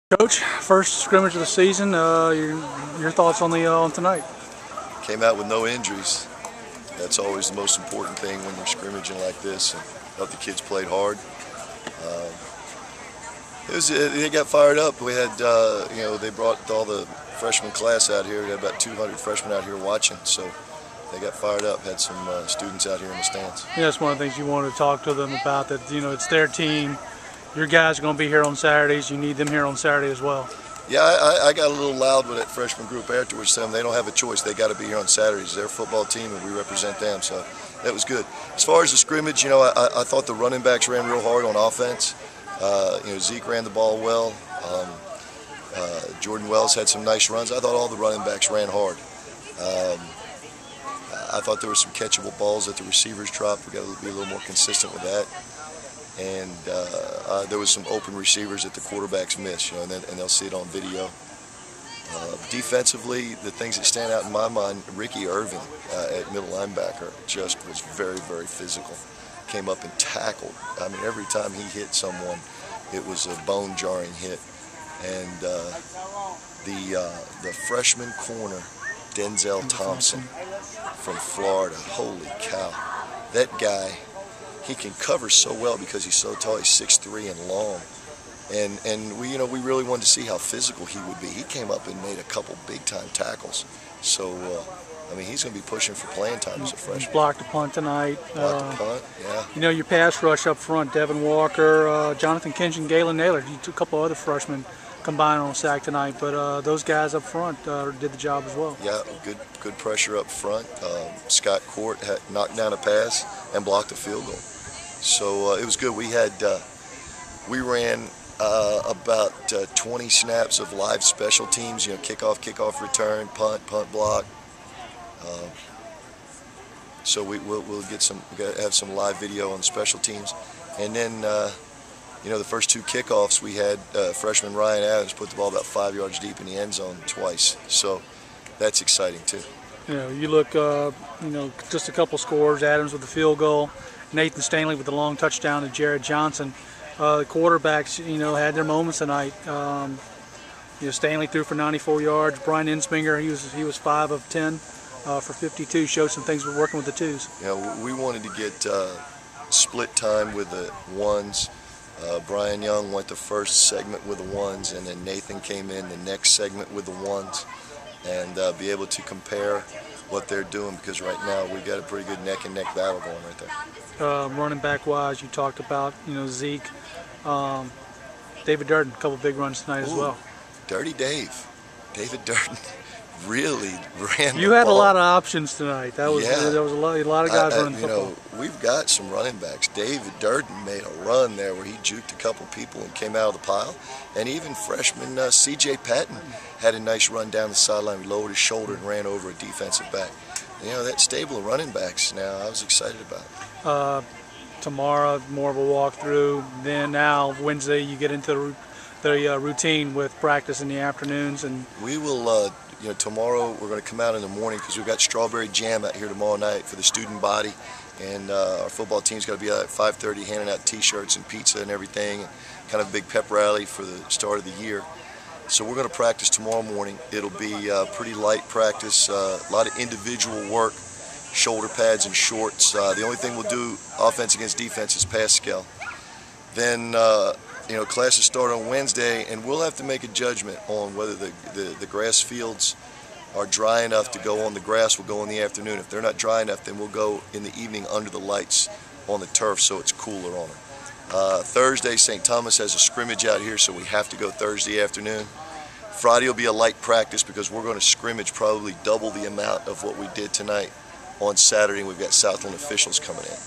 Coach, first scrimmage of the season. Your thoughts on tonight? Came out with no injuries. That's always the most important thing when you're scrimmaging like this. And thought the kids played hard. They got fired up. We had, they brought all the freshman class out here. We had about 200 freshmen out here watching. So they got fired up. Had some students out here in the stands. Yeah, that's one of the things you wanted to talk to them about. That it's their team. Your guys are going to be here on Saturdays. You need them here on Saturday as well. Yeah, I got a little loud with that freshman group afterwards, saying they don't have a choice. They got to be here on Saturdays. They're a football team, and we represent them. So that was good. As far as the scrimmage, I thought the running backs ran real hard on offense. Zeke ran the ball well. Jordan Wells had some nice runs. I thought all the running backs ran hard. I thought there were some catchable balls that the receivers dropped. We got to be a little more consistent with that. And there was some open receivers that the quarterbacks missed, and they'll see it on video. Defensively, the things that stand out in my mind, Ricky Irvin at middle linebacker just was very, very physical. Came up and tackled. I mean, every time he hit someone, it was a bone-jarring hit. And the freshman corner, Denzel Thompson from Florida, holy cow, that guy. He can cover so well because he's so tall. He's 6'3" and long, and we really wanted to see how physical he would be. He came up and made a couple big time tackles. So he's going to be pushing for playing time as a freshman. He blocked a punt tonight. Blocked a punt, yeah. Your pass rush up front: Devin Walker, Jonathan Kinch, Galen Naylor. A couple other freshmen combined on a sack tonight, but those guys up front did the job as well. Yeah, good pressure up front. Scott Court had knocked down a pass and blocked a field goal. So it was good. We ran about 20 snaps of live special teams. Kickoff, return, punt, block. So we'll have some live video on special teams, and then the first two kickoffs we had freshman Ryan Adams put the ball about 5 yards deep in the end zone twice. So that's exciting too. You look, just a couple scores. Adams with the field goal. Nathan Stanley with the long touchdown to Jared Johnson. The quarterbacks, had their moments tonight. Stanley threw for 94 yards. Brian Insminger, he was 5 of 10 for 52. Showed some things with working with the twos. We wanted to get split time with the ones. Brian Young went the first segment with the ones, and then Nathan came in the next segment with the ones, and be able to compare what they're doing, because right now we got a pretty good neck-and-neck battle going right there. Running back-wise, you talked about Zeke, David Durden, a couple big runs tonight as well. Dirty David Durden really ran. You had a lot of options tonight. There was a lot of guys running football. We've got some running backs. David Durden made a run there where he juked a couple people and came out of the pile, and even freshman C.J. Patton had a nice run down the sideline. He lowered his shoulder and ran over a defensive back. That stable of running backs now, I was excited about. Tomorrow, more of a walkthrough. Then now Wednesday, you get into the routine with practice in the afternoons, and we will. Tomorrow we're going to come out in the morning because we've got strawberry jam out here tomorrow night for the student body, and our football team's got to be out at 5:30 handing out T-shirts and pizza and everything, and kind of a big pep rally for the start of the year. So we're going to practice tomorrow morning. It'll be pretty light practice, a lot of individual work, shoulder pads and shorts. The only thing we'll do offense against defense is pass skill. Then classes start on Wednesday, and we'll have to make a judgment on whether the grass fields are dry enough to go on the grass. We'll go in the afternoon. If they're not dry enough, then we'll go in the evening under the lights on the turf so it's cooler on it. Thursday, St. Thomas has a scrimmage out here, so we have to go Thursday afternoon. Friday will be a light practice because we're going to scrimmage probably double the amount of what we did tonight on Saturday, and we've got Southland officials coming in.